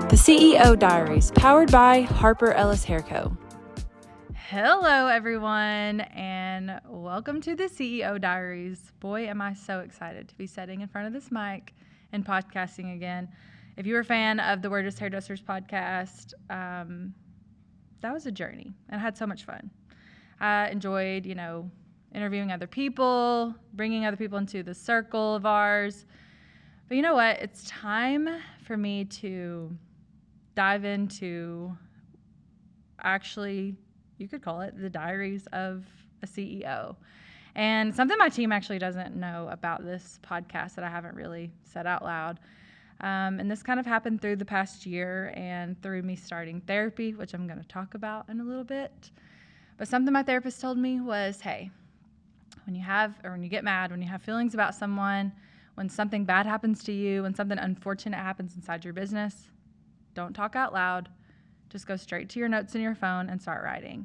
The CEO Diaries, powered by Harper Ellis Hair Co. Hello, everyone, and welcome to the CEO Diaries. Boy, am I so excited to be sitting in front of this mic and podcasting again. If you were a fan of the We're Just Hairdressers podcast, that was a journey, and I had so much fun. I enjoyed, interviewing other people, bringing other people into the circle of ours. But you know what? It's time for me to dive into, actually, you could call it the diaries of a CEO. And something my team actually doesn't know about this podcast that I haven't really said out loud. And this kind of happened through the past year and through me starting therapy, which I'm going to talk about in a little bit. But something my therapist told me was, hey, when you get mad, when you have feelings about someone, when something bad happens to you, when something unfortunate happens inside your business, don't talk out loud. Just go straight to your notes in your phone and start writing.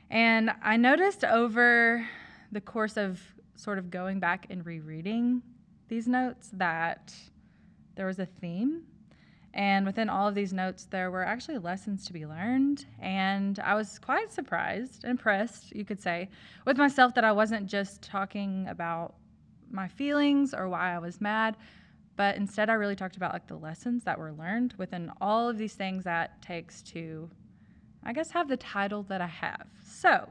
And I noticed over the course of sort of going back and rereading these notes that there was a theme. And within all of these notes, there were actually lessons to be learned. And I was quite surprised, impressed, you could say, with myself that I wasn't just talking about my feelings or why I was mad, but instead I really talked about the lessons that were learned within all of these things that takes to, I guess, have the title that I have. So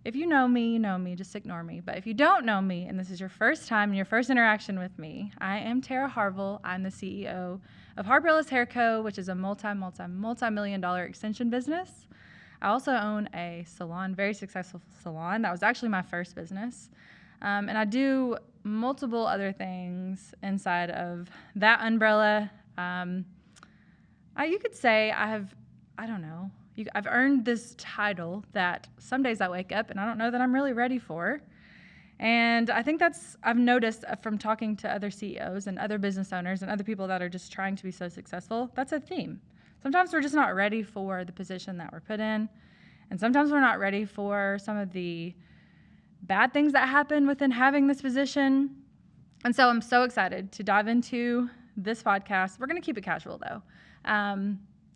if you know me, just ignore me. But if you don't know me, and this is your first time and your first interaction with me, I am Terra Harville. I'm the CEO of Harper Ellis Hair Co., which is a multi-million-dollar extension business. I also own a salon, very successful salon. That was actually my first business. And I do multiple other things inside of that umbrella. You could say I've earned this title that some days I wake up and I don't know that I'm really ready for. And I think I've noticed from talking to other CEOs and other business owners and other people that are just trying to be so successful, that's a theme. Sometimes we're just not ready for the position that we're put in. And sometimes we're not ready for some of the bad things that happen within having this position. And so I'm so excited to dive into this podcast. We're going to keep it casual, though.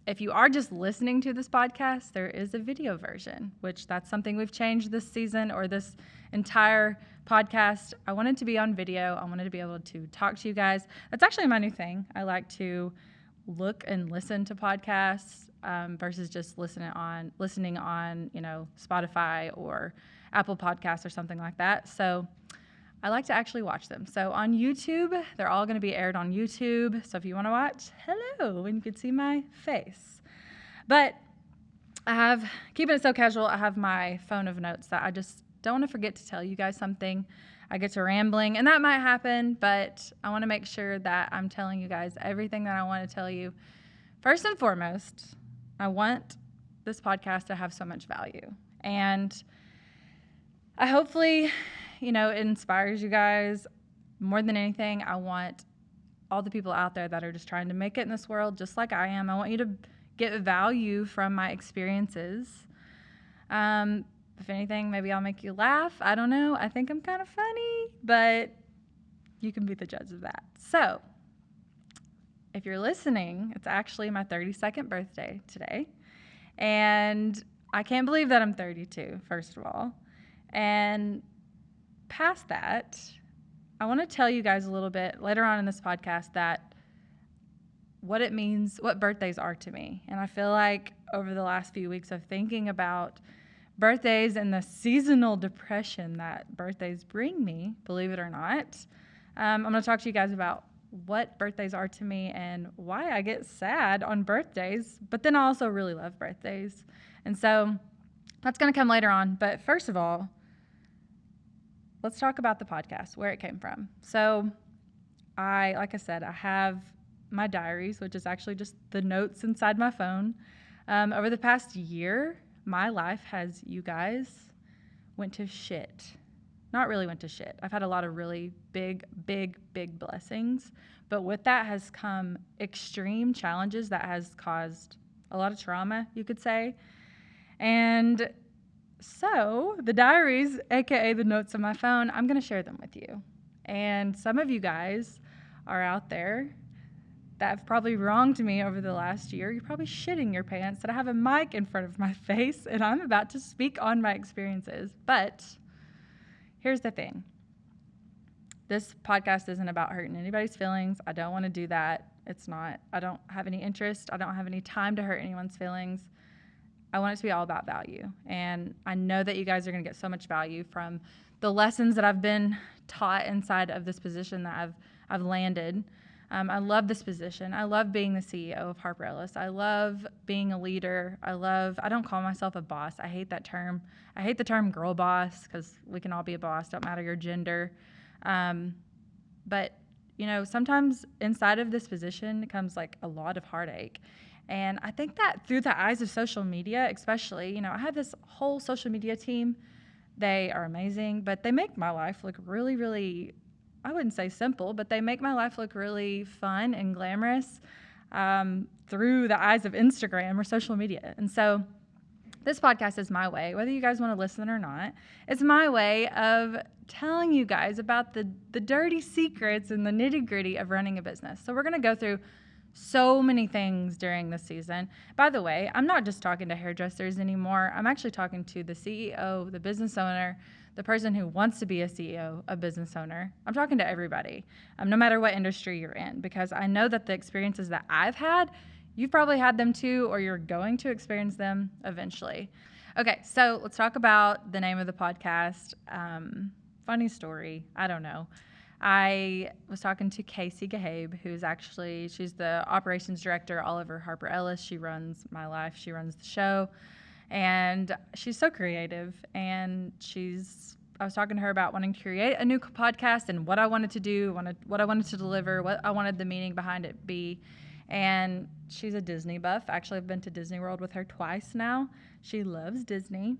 If you are just listening to this podcast, there is a video version, which that's something we've changed this season or this entire podcast. I wanted to be on video. I wanted to be able to talk to you guys. That's actually my new thing. I like to look and listen to podcasts versus just listening on Spotify or Apple Podcasts or something like that. So I like to actually watch them. So on YouTube, they're all going to be aired on YouTube. So if you want to watch, hello, and you can see my face. But keeping it so casual, I have my phone of notes that I just don't want to forget to tell you guys something. I get to rambling, and that might happen, but I want to make sure that I'm telling you guys everything that I want to tell you. First and foremost, I want this podcast to have so much value. And I hopefully, it inspires you guys. More than anything, I want all the people out there that are just trying to make it in this world, just like I am. I want you to get value from my experiences. If anything, maybe I'll make you laugh. I don't know. I think I'm kind of funny, but you can be the judge of that. So if you're listening, it's actually my 32nd birthday today. And I can't believe that I'm 32, first of all. And past that, I want to tell you guys a little bit later on in this podcast that what it means, what birthdays are to me. And I feel like over the last few weeks of thinking about birthdays and the seasonal depression that birthdays bring me, believe it or not, I'm going to talk to you guys about what birthdays are to me and why I get sad on birthdays, but then I also really love birthdays. And so that's going to come later on. But first of all, let's talk about the podcast, where it came from. So like I said, I have my diaries, which is actually just the notes inside my phone. Over the past year, my life has, you guys, went to shit. Not really went to shit. I've had a lot of really big blessings. But with that has come extreme challenges that has caused a lot of trauma, you could say. And so the diaries, aka the notes on my phone, I'm going to share them with you. And some of you guys are out there that have probably wronged me over the last year, you're probably shitting your pants that I have a mic in front of my face and I'm about to speak on my experiences. But here's the thing. This podcast isn't about hurting anybody's feelings. I don't want to do that. It's not. I don't have any interest. I don't have any time to hurt anyone's feelings. I want it to be all about value. And I know that you guys are going to get so much value from the lessons that I've been taught inside of this position that I've landed. I love this position. I love being the CEO of Harper Ellis. I love being a leader. I don't call myself a boss. I hate that term. I hate the term girl boss because we can all be a boss. Don't matter your gender. But, sometimes inside of this position comes like a lot of heartache. And I think that through the eyes of social media, especially, I have this whole social media team. They are amazing, but they make my life look really, really, I wouldn't say simple, but they make my life look really fun and glamorous through the eyes of Instagram or social media. And so this podcast is my way, whether you guys want to listen or not. It's my way of telling you guys about the dirty secrets and the nitty-gritty of running a business. So we're going to go through so many things during this season. By the way, I'm not just talking to hairdressers anymore. I'm actually talking to the CEO, the business owner, the person who wants to be a CEO, a business owner. I'm talking to everybody, no matter what industry you're in, because I know that the experiences that I've had, you've probably had them too, or you're going to experience them eventually. Okay, so let's talk about the name of the podcast. Funny story, I don't know. I was talking to Casey Gahabe, she's the operations director all over Harper Ellis. She runs my life. She runs the show. And she's so creative. And I was talking to her about wanting to create a new podcast and what I wanted to do, what I wanted to deliver, what I wanted the meaning behind it be. And she's a Disney buff. Actually, I've been to Disney World with her twice now. She loves Disney.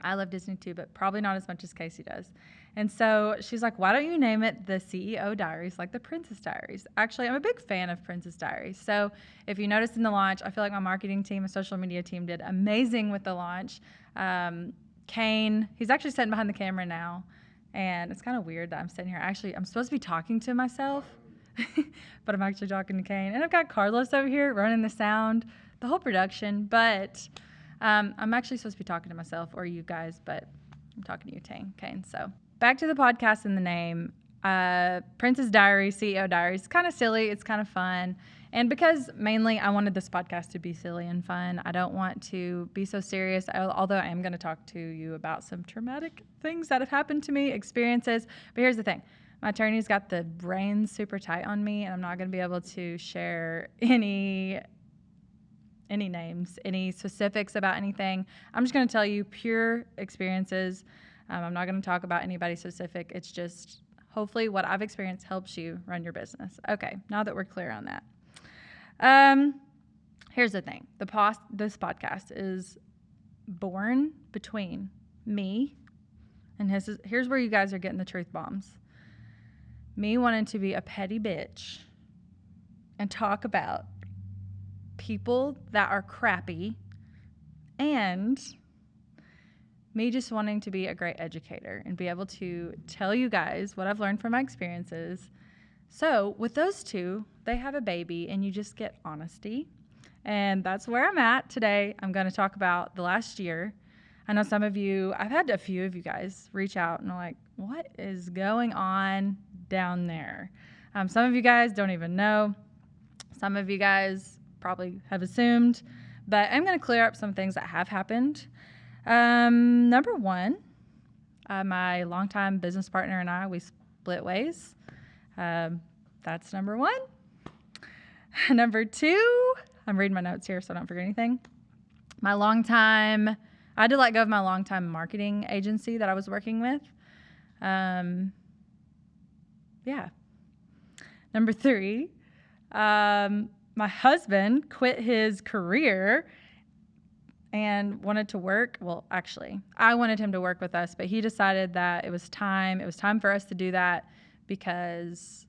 I love Disney too, but probably not as much as Casey does. And so she's like, why don't you name it the CEO Diaries, like the Princess Diaries? Actually, I'm a big fan of Princess Diaries. So if you noticed in the launch, I feel like my marketing team and social media team did amazing with the launch. Kane, he's actually sitting behind the camera now. And it's kind of weird that I'm sitting here. Actually, I'm supposed to be talking to myself, but I'm actually talking to Kane. And I've got Carlos over here running the sound, the whole production. But I'm actually supposed to be talking to myself or you guys, but I'm talking to you, Kane. So back to the podcast and the name. Princess Diaries, CEO Diaries. It's kind of silly. It's kind of fun. And because mainly I wanted this podcast to be silly and fun, I don't want to be so serious, although I am going to talk to you about some traumatic things that have happened to me, experiences. But here's the thing. My attorney's got the reins super tight on me, and I'm not going to be able to share any names, any specifics about anything. I'm just going to tell you pure experiences. I'm not going to talk about anybody specific. It's just hopefully what I've experienced helps you run your business. Okay, now that we're clear on that. Here's the thing. This podcast is born between me and here's where you guys are getting the truth bombs. Me wanting to be a petty bitch and talk about people that are crappy, and me just wanting to be a great educator and be able to tell you guys what I've learned from my experiences. So with those two, they have a baby and you just get honesty. And that's where I'm at today. I'm going to talk about the last year. I know I've had a few of you guys reach out and are like, what is going on down there? Some of you guys don't even know. Some of you guys probably have assumed, but I'm going to clear up some things that have happened. Number one, my longtime business partner and I, we split ways. That's number one. Number two, I'm reading my notes here so I don't forget anything. I had to let go of my longtime marketing agency that I was working with. Number three, my husband quit his career and wanted to work. Well, actually, I wanted him to work with us, but he decided that it was time for us to do that because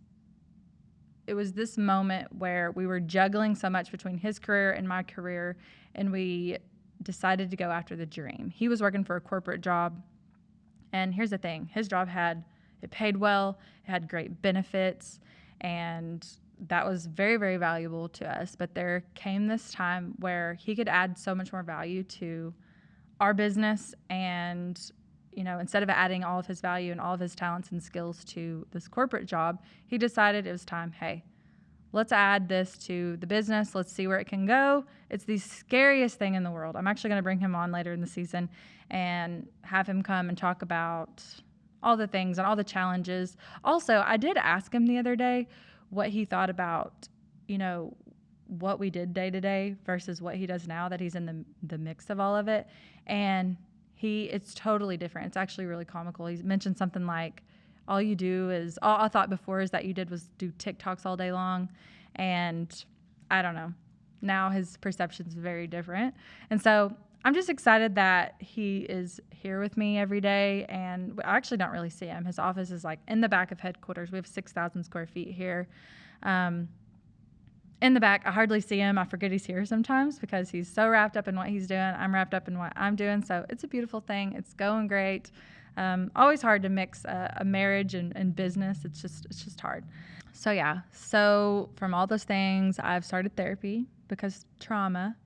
it was this moment where we were juggling so much between his career and my career, and we decided to go after the dream. He was working for a corporate job, and here's the thing. His job it paid well, it had great benefits, And that was very, very valuable to us. But there came this time where he could add so much more value to our business. And, instead of adding all of his value and all of his talents and skills to this corporate job, he decided it was time, hey, let's add this to the business. Let's see where it can go. It's the scariest thing in the world. I'm actually going to bring him on later in the season and have him come and talk about all the things and all the challenges. Also, I did ask him the other day what he thought about, what we did day to day versus what he does now that he's in the mix of all of it. And it's totally different. It's actually really comical. He mentioned something like, all I thought before is that you did was do TikToks all day long. And I don't know. Now his perception is very different. And so I'm just excited that he is here with me every day. And I actually don't really see him. His office is like in the back of headquarters. We have 6,000 square feet here. In the back, I hardly see him. I forget he's here sometimes because he's so wrapped up in what he's doing. I'm wrapped up in what I'm doing. So it's a beautiful thing. It's going great. Always hard to mix a marriage and business. It's just hard. So from all those things, I've started therapy because trauma.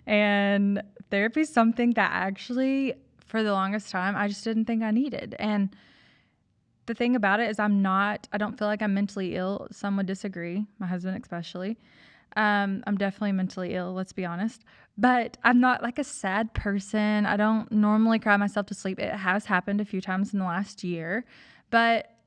And therapy is something that actually, for the longest time, I just didn't think I needed. And the thing about it is I don't feel like I'm mentally ill. Some would disagree, my husband especially. I'm definitely mentally ill, let's be honest. But I'm not like a sad person. I don't normally cry myself to sleep. It has happened a few times in the last year. But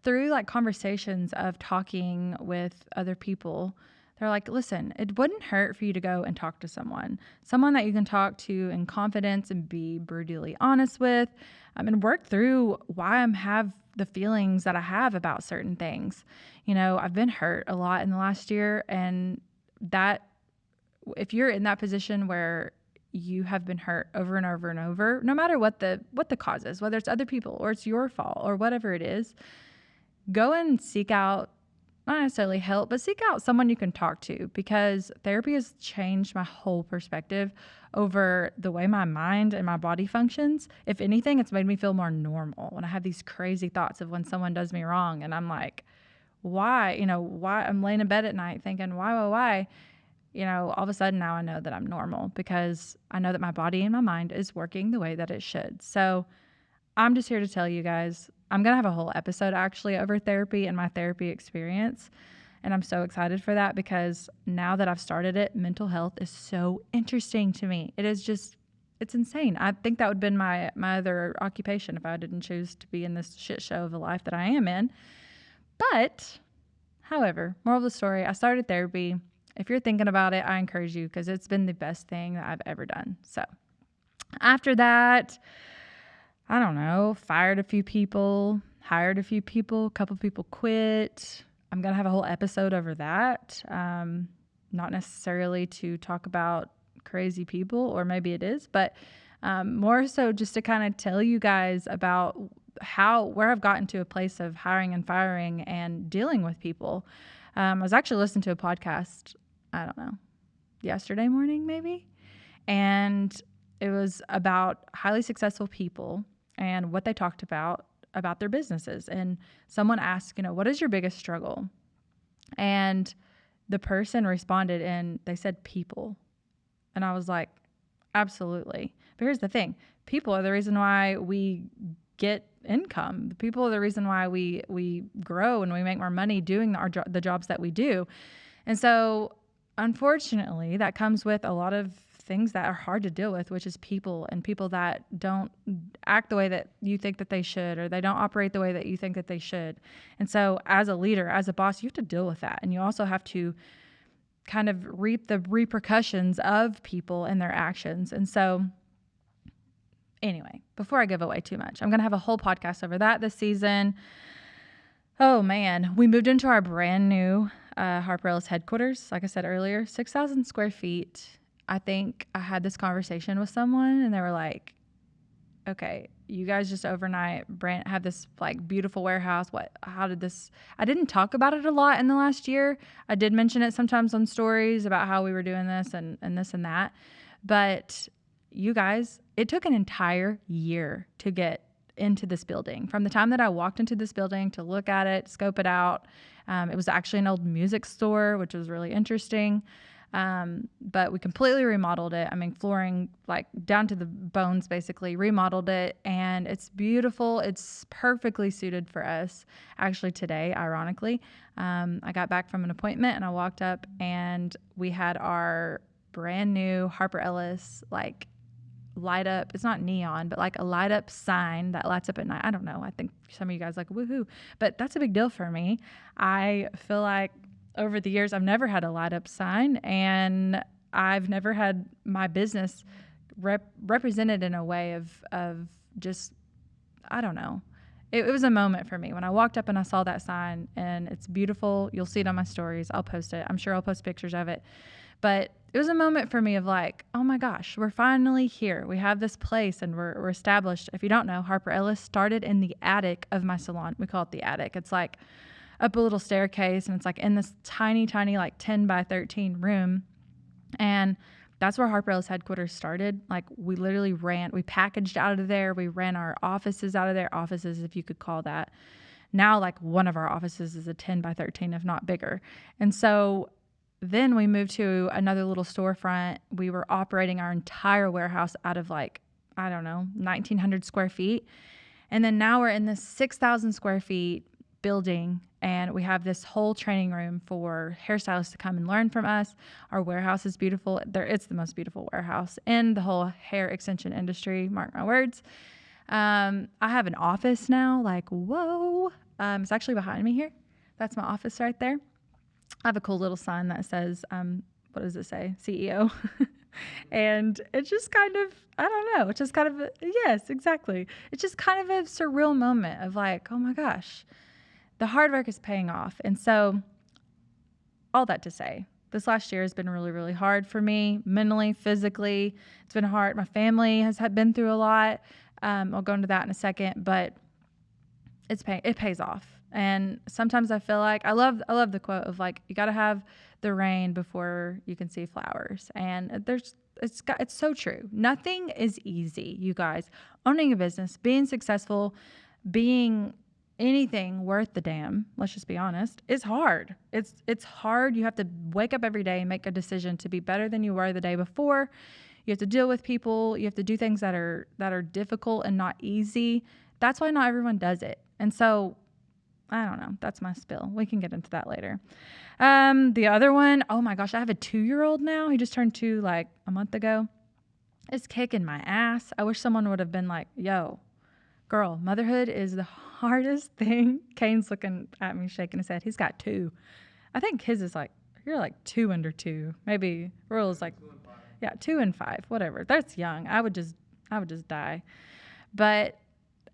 through like conversations of talking with other people, they're like, listen, it wouldn't hurt for you to go and talk to someone that you can talk to in confidence and be brutally honest with, and work through why I have the feelings that I have about certain things. I've been hurt a lot in the last year, and that if you're in that position where you have been hurt over and over and over, no matter what the cause is, whether it's other people or it's your fault or whatever it is, go and seek out, not necessarily help, but seek out someone you can talk to, because therapy has changed my whole perspective over the way my mind and my body functions. If anything, it's made me feel more normal when I have these crazy thoughts of when someone does me wrong and I'm like, why I'm laying in bed at night thinking, why? All of a sudden now I know that I'm normal because I know that my body and my mind is working the way that it should. So I'm just here to tell you guys, I'm going to have a whole episode actually over therapy and my therapy experience. And I'm so excited for that because now that I've started it, mental health is so interesting to me. It's insane. I think that would have been my other occupation if I didn't choose to be in this shit show of a life that I am in. But, however, moral of the story, I started therapy. If you're thinking about it, I encourage you because it's been the best thing that I've ever done. So after that, I don't know, fired a few people, hired a few people, a couple people quit. I'm going to have a whole episode over that. Not necessarily to talk about crazy people, or maybe it is, but more so just to kind of tell you guys about where I've gotten to a place of hiring and firing and dealing with people. I was actually listening to a podcast, I don't know, yesterday morning maybe, and it was about highly successful people and what they talked about their businesses. And someone asked, what is your biggest struggle? And the person responded and they said people. And I was like, absolutely. But here's the thing. People are the reason why we get income. The people are the reason why we grow and we make more money doing the jobs that we do. And so unfortunately, that comes with a lot of things that are hard to deal with, which is people, and people that don't act the way that you think that they should, or they don't operate the way that you think that they should. And so as a leader, as a boss, you have to deal with that. And you also have to kind of reap the repercussions of people and their actions. And so anyway, before I give away too much, I'm going to have a whole podcast over that this season. Oh man, we moved into our brand new Harper Ellis headquarters. Like I said earlier, 6,000 square feet. I think I had this conversation with someone and they were like, okay, you guys just overnight have this like beautiful warehouse. How did this, I didn't talk about it a lot in the last year. I did mention it sometimes on stories about how we were doing this and this and that. But you guys, it took an entire year to get into this building. From the time that I walked into this building to look at it, scope it out, it was actually an old music store, which was really interesting. But we completely remodeled it. I mean, flooring, like down to the bones, basically remodeled it. And it's beautiful. It's perfectly suited for us. Actually, today, ironically, I got back from an appointment and I walked up and we had our brand new Harper Ellis, like, light up. It's not neon, but like a light up sign that lights up at night. I don't know. I think some of you guys like, woohoo. But that's a big deal for me. I feel like over the years, I've never had a light up sign, and I've never had my business represented in a way of just, I don't know. It was a moment for me when I walked up and I saw that sign, and it's beautiful. You'll see it on my stories. I'll post it. I'm sure I'll post pictures of it. But it was a moment for me of like, oh my gosh, we're finally here. We have this place and we're established. If you don't know, Harper Ellis started in the attic of my salon. We call it the attic. It's like up a little staircase, and it's like in this tiny, like 10 by 13 room. And that's where Harper Ellis headquarters started. Like we literally we packaged out of there. We ran our offices out of there, offices, if you could call that. Now, like one of our offices is a 10 by 13, if not bigger. And so then we moved to another little storefront. We were operating our entire warehouse out of like, I don't know, 1,900 square feet. And then now we're in this 6,000 square feet building, and we have this whole training room for hairstylists to come and learn from us. Our warehouse is beautiful. It's the most beautiful warehouse in the whole hair extension industry, mark my words. I have an office now, like, whoa. It's actually behind me here. That's my office right there. I have a cool little sign that says, what does it say? CEO. And it's just kind of, I don't know, it's just kind of, yes, exactly. It's just kind of a surreal moment of like, oh my gosh, the hard work is paying off. And so all that to say, this last year has been really, really hard for me, mentally, physically. It's been hard. My family has been through a lot. I'll go into that in a second, but it pays off. And sometimes I feel like I love the quote of like, you got to have the rain before you can see flowers. And it's so true. Nothing is easy, you guys. Owning a business, being successful, being anything worth the damn, let's just be honest, is hard. It's hard. You have to wake up every day and make a decision to be better than you were the day before. You have to deal with people. You have to do things that are difficult and not easy. That's why not everyone does it. And so I don't know. That's my spill. We can get into that later. The other one, oh my gosh, I have a 2-year-old now. He just turned 2 like a month ago. It's kicking my ass. I wish someone would have been like, yo, girl, motherhood is the hardest thing. Kane's looking at me, shaking his head. He's got 2. I think his is like, you're like 2 under 2. Maybe Rural is like, 2 and 5, whatever. That's young. I would just die. But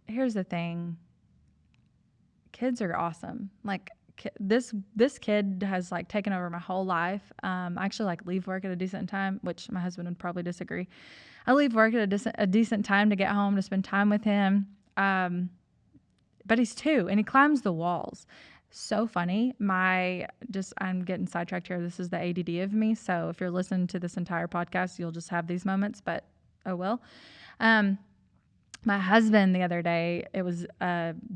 here's the thing. Kids are awesome. Like this kid has like taken over my whole life. I actually like leave work at a decent time, which my husband would probably disagree. I leave work at a decent time to get home to spend time with him. But he's 2 and he climbs the walls. So funny. I'm getting sidetracked here. This is the ADD of me. So if you're listening to this entire podcast, you'll just have these moments, but oh well. My husband the other day, it was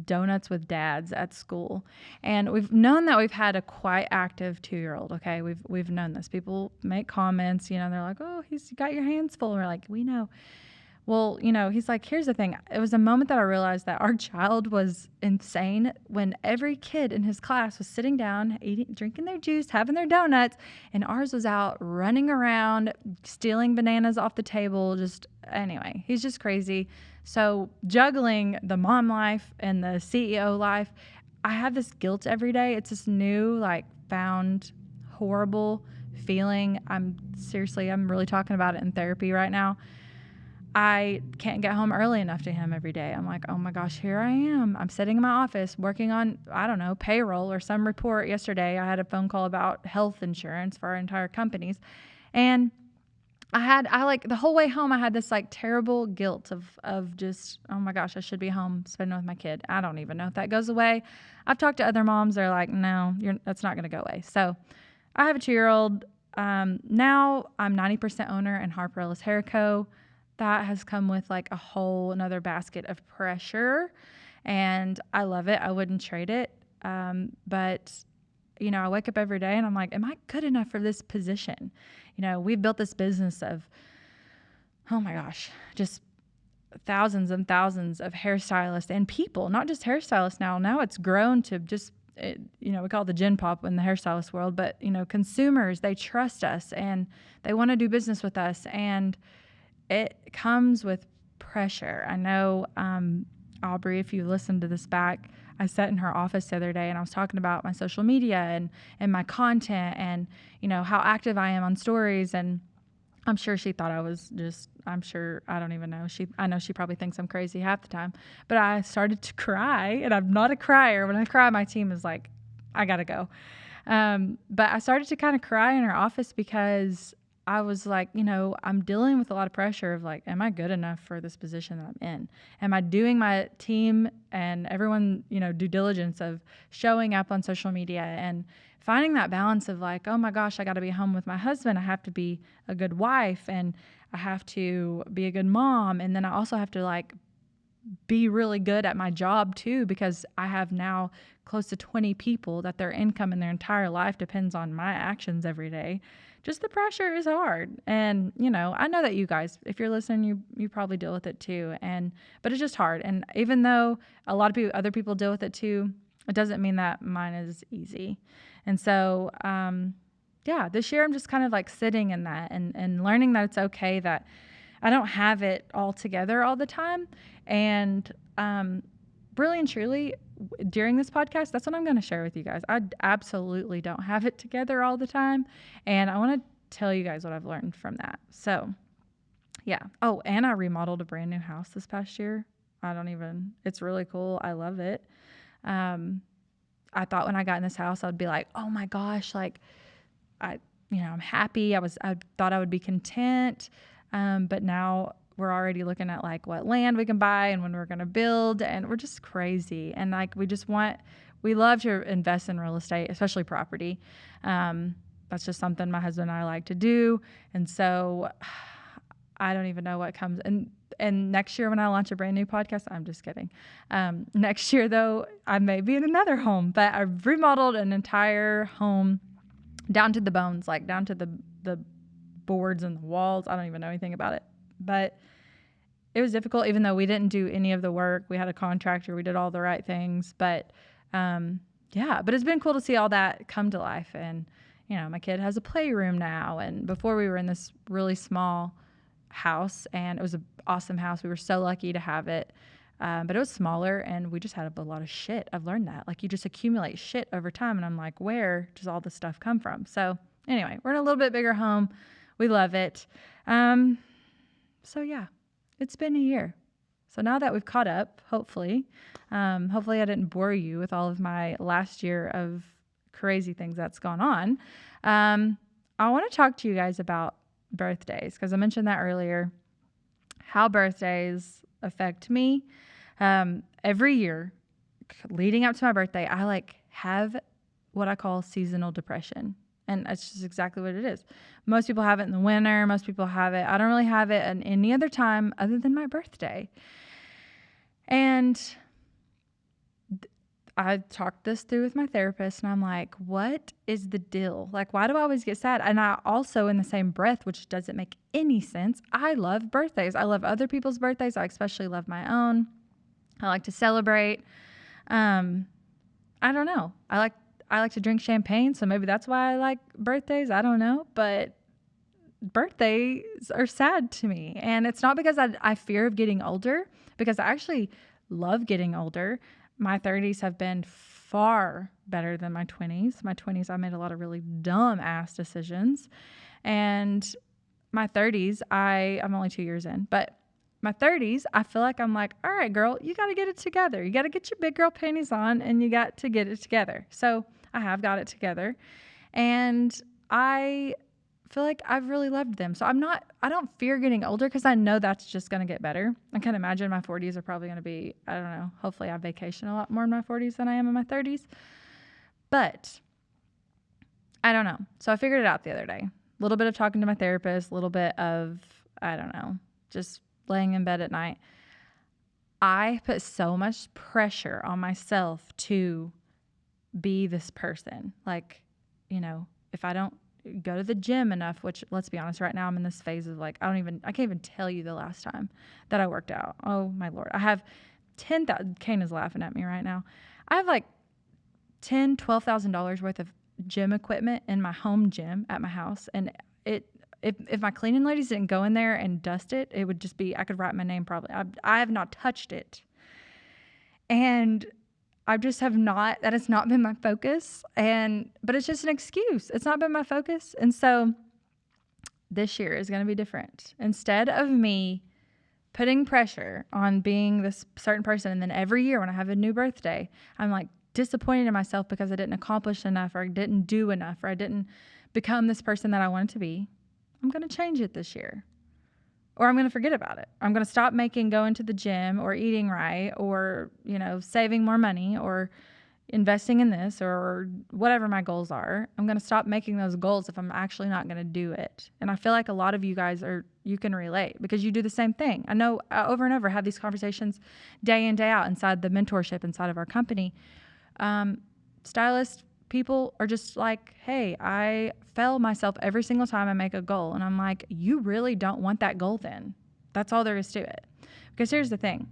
donuts with dads at school. And we've known that we've had a quite active 2-year-old, okay? We've known this. People make comments, they're like, oh, he's got your hands full. And we're like, we know. Well, he's like, here's the thing. It was a moment that I realized that our child was insane when every kid in his class was sitting down, drinking their juice, having their donuts, and ours was out running around, stealing bananas off the table. Anyway, he's just crazy. So juggling the mom life and the CEO life, I have this guilt every day. It's this new, found horrible feeling. I'm really talking about it in therapy right now. I can't get home early enough to him every day. I'm like, oh my gosh, here I am. I'm sitting in my office working on, I don't know, payroll or some report. Yesterday, I had a phone call about health insurance for our entire companies. And the whole way home, I had this terrible guilt of just, oh my gosh, I should be home spending with my kid. I don't even know if that goes away. I've talked to other moms. They're like, no, that's not going to go away. So I have a 2-year-old. Now I'm 90% owner in Harper Ellis Hair Co. that has come with like a whole another basket of pressure, and I love it. I wouldn't trade it. But I wake up every day and I'm like, am I good enough for this position? We've built this business of, oh my gosh, just thousands and thousands of hairstylists and people, not just hairstylists now. Now it's grown to just, we call it the gen pop in the hairstylist world, but, consumers, they trust us and they want to do business with us. And it comes with pressure. I know, Aubrey, if you listen to this back, I sat in her office the other day and I was talking about my social media and my content and, how active I am on stories. And I'm sure she thought I was I don't even know. I know she probably thinks I'm crazy half the time, but I started to cry, and I'm not a crier. When I cry, my team is like, I gotta go. But I started to kind of cry in her office because I was like, I'm dealing with a lot of pressure of like, am I good enough for this position that I'm in? Am I doing my team and everyone, due diligence of showing up on social media and finding that balance of like, oh my gosh, I got to be home with my husband. I have to be a good wife and I have to be a good mom. And then I also have to like be really good at my job too, because I have now close to 20 people that their income in their entire life depends on my actions every day. Just the pressure is hard. And, I know that you guys, if you're listening, you probably deal with it too. But it's just hard. And even though a lot of other people deal with it too, it doesn't mean that mine is easy. And so, this year I'm just kind of like sitting in that and learning that it's okay that I don't have it all together all the time. And really and truly, during this podcast, that's what I'm going to share with you guys. I absolutely don't have it together all the time. And I want to tell you guys what I've learned from that. So, yeah. Oh, and I remodeled a brand new house this past year. It's really cool. I love it. I thought when I got in this house, I'd be like, oh my gosh, like I'm happy. I thought I would be content. But now we're already looking at like what land we can buy and when we're going to build, and we're just crazy. And like, we love to invest in real estate, especially property. That's just something my husband and I like to do. And so I don't even know what comes. And next year when I launch a brand new podcast, I'm just kidding. Next year though, I may be in another home, but I've remodeled an entire home down to the bones, like down to the boards and the walls. I don't even know anything about it, but it was difficult, even though we didn't do any of the work. We had a contractor, we did all the right things, but but it's been cool to see all that come to life. And, my kid has a playroom now. And before we were in this really small house, and it was an awesome house. We were so lucky to have it. But it was smaller and we just had a lot of shit. I've learned that. Like, you just accumulate shit over time. And I'm like, where does all this stuff come from? So anyway, we're in a little bit bigger home. We love it. So yeah, it's been a year. So now that we've caught up, hopefully I didn't bore you with all of my last year of crazy things that's gone on. I want to talk to you guys about birthdays, because I mentioned that earlier, how birthdays affect me. Every year leading up to my birthday, I like have what I call seasonal depression. And that's just exactly what it is. Most people have it in the winter. Most people have it. I don't really have it at any other time other than my birthday. And I talked this through with my therapist, and I'm like, what is the deal? Like, why do I always get sad? And I also, in the same breath, which doesn't make any sense, I love birthdays. I love other people's birthdays. I especially love my own. I like to celebrate. I don't know. I like to drink champagne, so maybe that's why I like birthdays. I don't know, but birthdays are sad to me. And it's not because I fear of getting older, because I actually love getting older. My 30s have been far better than my 20s. My 20s, I made a lot of really dumb ass decisions. And my 30s, I'm only 2 years in, but my 30s, I feel like I'm like, all right, girl, you got to get it together. You got to get your big girl panties on and you got to get it together. So I have got it together, and I feel like I've really loved them. So I don't fear getting older, because I know that's just going to get better. I can imagine my 40s are probably going to be, I don't know, hopefully I vacation a lot more in my 40s than I am in my 30s. But I don't know. So I figured it out the other day. A little bit of talking to my therapist, a little bit of, I don't know, just laying in bed at night, I put so much pressure on myself to be this person. Like, if I don't go to the gym enough, which let's be honest, right now I'm in this phase of like, I can't even tell you the last time that I worked out. Oh my Lord. I have 10,000, Kane is laughing at me right now. I have like $12,000 worth of gym equipment in my home gym at my house. And if my cleaning ladies didn't go in there and dust it, it would just be, I could write my name probably. I have not touched it. And I just have not, that has not been my focus. But it's just an excuse. It's not been my focus. And so this year is going to be different. Instead of me putting pressure on being this certain person, and then every year when I have a new birthday, I'm like disappointed in myself because I didn't accomplish enough, or I didn't do enough, or I didn't become this person that I wanted to be. I'm going to change it this year. Or I'm going to forget about it. I'm going to stop going to the gym or eating right or, saving more money or investing in this or whatever my goals are. I'm going to stop making those goals if I'm actually not going to do it. And I feel like a lot of you guys you can relate because you do the same thing. I know over and over have these conversations day in, day out inside the mentorship inside of our company. Stylists, people are just like, hey, I fail myself every single time I make a goal. And I'm like, you really don't want that goal then. That's all there is to it. Because here's the thing.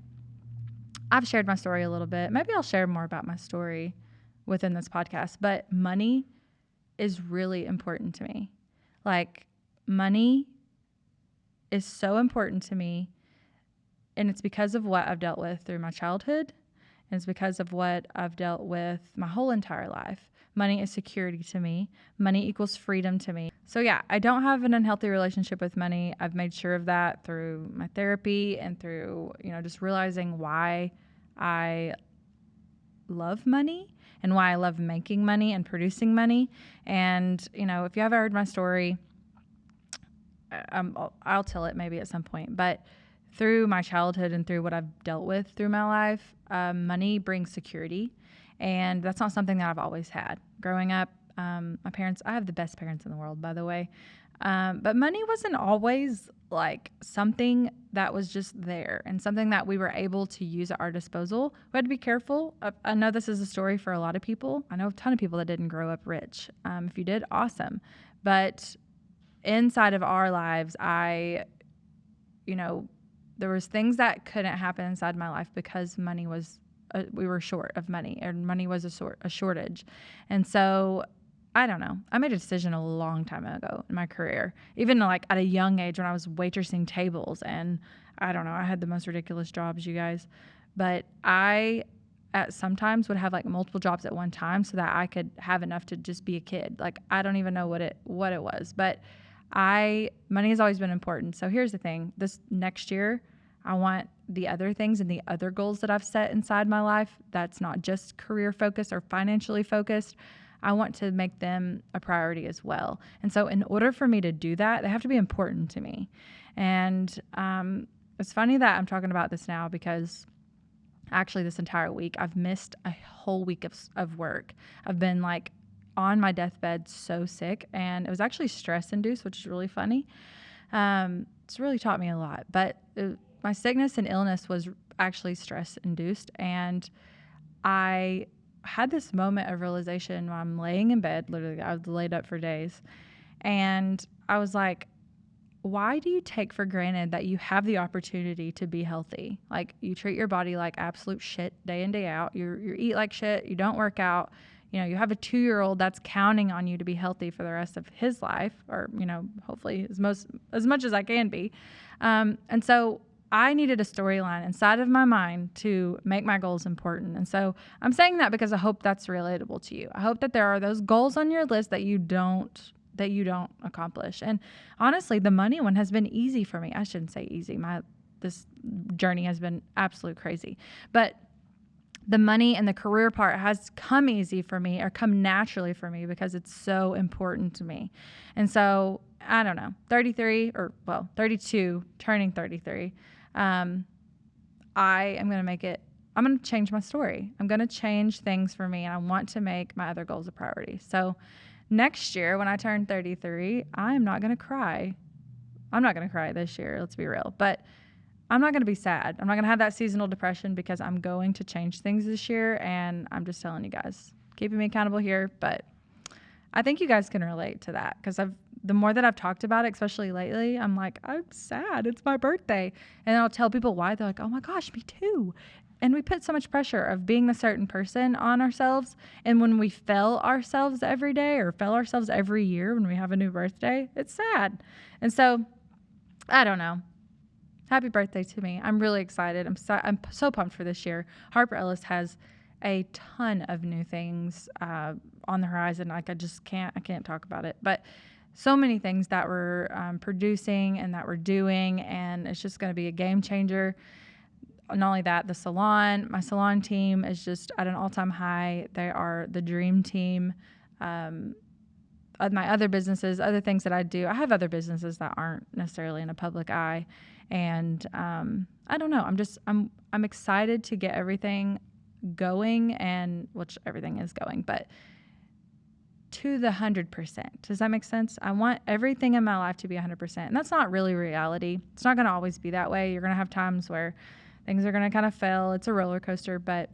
I've shared my story a little bit. Maybe I'll share more about my story within this podcast. But money is really important to me. Like, money is so important to me. And it's because of what I've dealt with through my childhood. And it's because of what I've dealt with my whole entire life. Money is security to me. Money equals freedom to me. So yeah, I don't have an unhealthy relationship with money. I've made sure of that through my therapy and through, just realizing why I love money and why I love making money and producing money. And, if you haven't heard my story, I'll tell it maybe at some point. But through my childhood and through what I've dealt with through my life, money brings security. And that's not something that I've always had. Growing up, my parents, I have the best parents in the world, by the way. But money wasn't always like something that was just there and something that we were able to use at our disposal. We had to be careful. I know this is a story for a lot of people. I know a ton of people that didn't grow up rich. If you did, awesome. But inside of our lives, there was things that couldn't happen inside my life because money was, we were short of money, and money was a shortage. And so, I don't know. I made a decision a long time ago in my career, even like at a young age when I was waitressing tables, and I don't know, I had the most ridiculous jobs, you guys. But I at sometimes would have like multiple jobs at one time so that I could have enough to just be a kid. Like, I don't even know what it was, but money has always been important. So here's the thing. This next year, I want the other things and the other goals that I've set inside my life that's not just career focused or financially focused. I want to make them a priority as well. And so in order for me to do that, they have to be important to me. And it's funny that I'm talking about this now because actually this entire week, I've missed a whole week of work. I've been like on my deathbed so sick, and it was actually stress induced, which is really funny. It's really taught me a lot, but my sickness and illness was actually stress induced. And I had this moment of realization when I'm laying in bed, literally I was laid up for days. And I was like, why do you take for granted that you have the opportunity to be healthy? Like, you treat your body like absolute shit day in, day out. You eat like shit. You don't work out. You have a 2-year-old that's counting on you to be healthy for the rest of his life, or, hopefully as much as I can be. And so I needed a storyline inside of my mind to make my goals important. And so I'm saying that because I hope that's relatable to you. I hope that there are those goals on your list that you don't accomplish. And honestly, the money one has been easy for me. I shouldn't say easy. This journey has been absolute crazy. But the money and the career part has come easy for me, or come naturally for me, because it's so important to me. And so, I don't know, 32, turning 33, I am going to I'm going to change my story. I'm going to change things for me, and I want to make my other goals a priority. So next year, when I turn 33, I'm not going to cry. I'm not going to cry this year, let's be real. But I'm not going to be sad. I'm not going to have that seasonal depression because I'm going to change things this year. And I'm just telling you guys, keeping me accountable here. But I think you guys can relate to that because the more that I've talked about it, especially lately, I'm like, I'm sad. It's my birthday. And I'll tell people why. They're like, oh my gosh, me too. And we put so much pressure of being a certain person on ourselves. And when we fail ourselves every day or fail ourselves every year when we have a new birthday, it's sad. And so, I don't know. Happy birthday to me. I'm really excited. I'm so pumped for this year. Harper Ellis has a ton of new things on the horizon. Like I can't talk about it. But so many things that we're producing and that we're doing, and it's just going to be a game changer. Not only that, my salon team is just at an all-time high. They are the dream team. My other businesses, other things that I do, I have other businesses that aren't necessarily in a public eye. And I don't know. I'm excited to get everything going, and which everything is going, but to the 100%. Does that make sense? I want everything in my life to be 100%. And that's not really reality. It's not going to always be that way. You're going to have times where things are going to kind of fail. It's a roller coaster, but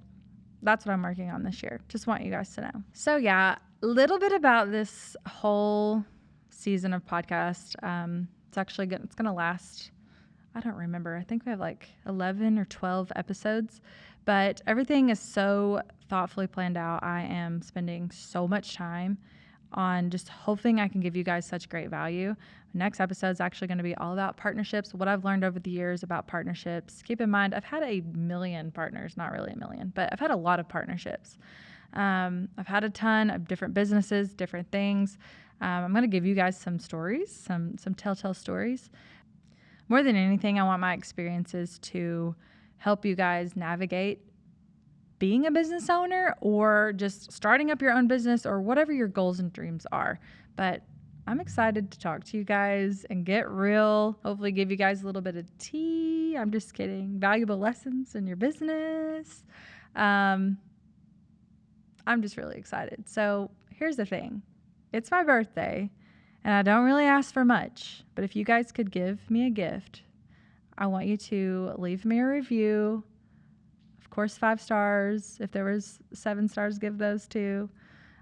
that's what I'm working on this year. Just want you guys to know. So yeah, a little bit about this whole season of podcast. It's going to last, I don't remember. I think we have like 11 or 12 episodes, but everything is so thoughtfully planned out. I am spending so much time on just hoping I can give you guys such great value. The next episode is actually going to be all about partnerships, what I've learned over the years about partnerships. Keep in mind, I've had a million partners, not really a million, but I've had a lot of partnerships. I've had a ton of different businesses, different things. I'm going to give you guys some stories, some telltale stories. More than anything, I want my experiences to help you guys navigate being a business owner or just starting up your own business or whatever your goals and dreams are. But I'm excited to talk to you guys and get real, hopefully give you guys a little bit of tea. I'm just kidding. Valuable lessons in your business. I'm just really excited. So here's the thing. It's my birthday, and I don't really ask for much, but if you guys could give me a gift, I want you to leave me a review. Of course, 5 stars. If there was 7 stars, give those too.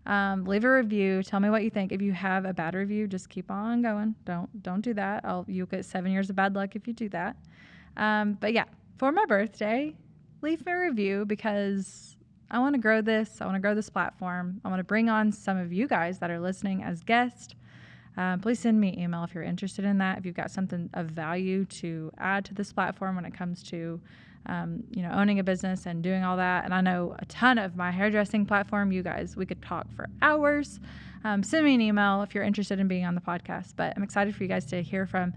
Leave a review. Tell me what you think. If you have a bad review, just keep on going. Don't do that. You'll get 7 years of bad luck if you do that. But yeah, for my birthday, leave me a review because I want to grow this. I want to grow this platform. I want to bring on some of you guys that are listening as guests. Please send me an email if you're interested in that. If you've got something of value to add to this platform when it comes to, owning a business and doing all that. And I know a ton of my hairdressing platform. You guys, we could talk for hours. Send me an email if you're interested in being on the podcast. But I'm excited for you guys to hear from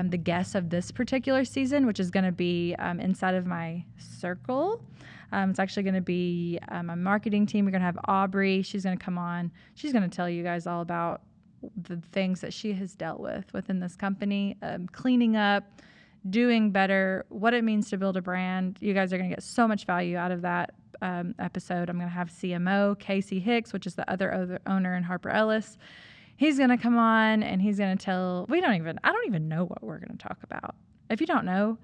the guests of this particular season, which is going to be inside of my circle. It's actually going to be my marketing team. We're going to have Aubrey. She's going to come on. She's going to tell you guys all about the things that she has dealt with within this company, cleaning up, doing better, what it means to build a brand. You guys are going to get so much value out of that episode. I'm going to have CMO Casey Hicks, which is the other owner in Harper Ellis. He's going to come on and he's going to tell, I don't even know what we're going to talk about. If you don't know,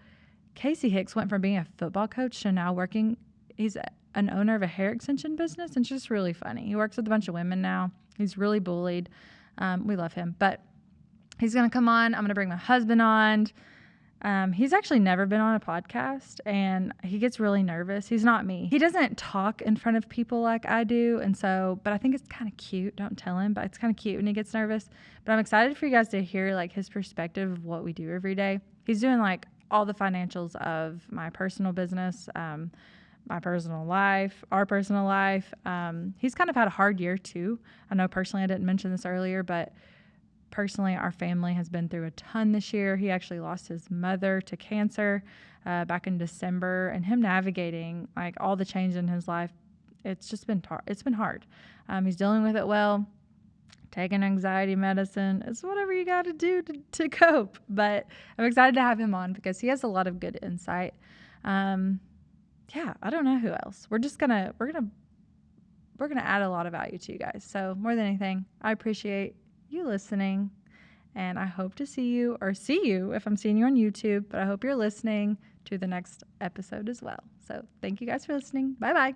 Casey Hicks went from being a football coach to now he's an owner of a hair extension business, and it's just really funny. He works with a bunch of women now. He's really bullied. We love him, but he's going to come on. I'm going to bring my husband on. He's actually never been on a podcast, and he gets really nervous. He's not me. He doesn't talk in front of people like I do, but I think it's kind of cute. Don't tell him, but it's kind of cute when he gets nervous. But I'm excited for you guys to hear like his perspective of what we do every day. He's doing like all the financials of my personal business, my personal life, our personal life. He's kind of had a hard year too. I know personally, I didn't mention this earlier, but personally, our family has been through a ton this year. He actually lost his mother to cancer back in December, and him navigating like all the change in his life, it's been hard. He's dealing with it well, taking anxiety medicine. It's whatever you got to do to cope. But I'm excited to have him on because he has a lot of good insight. I don't know who else. We're gonna add a lot of value to you guys. So more than anything, I appreciate you listening, And I hope to see you if I'm seeing you on YouTube, but I hope you're listening to the next episode as well. So thank you guys for listening. Bye-bye.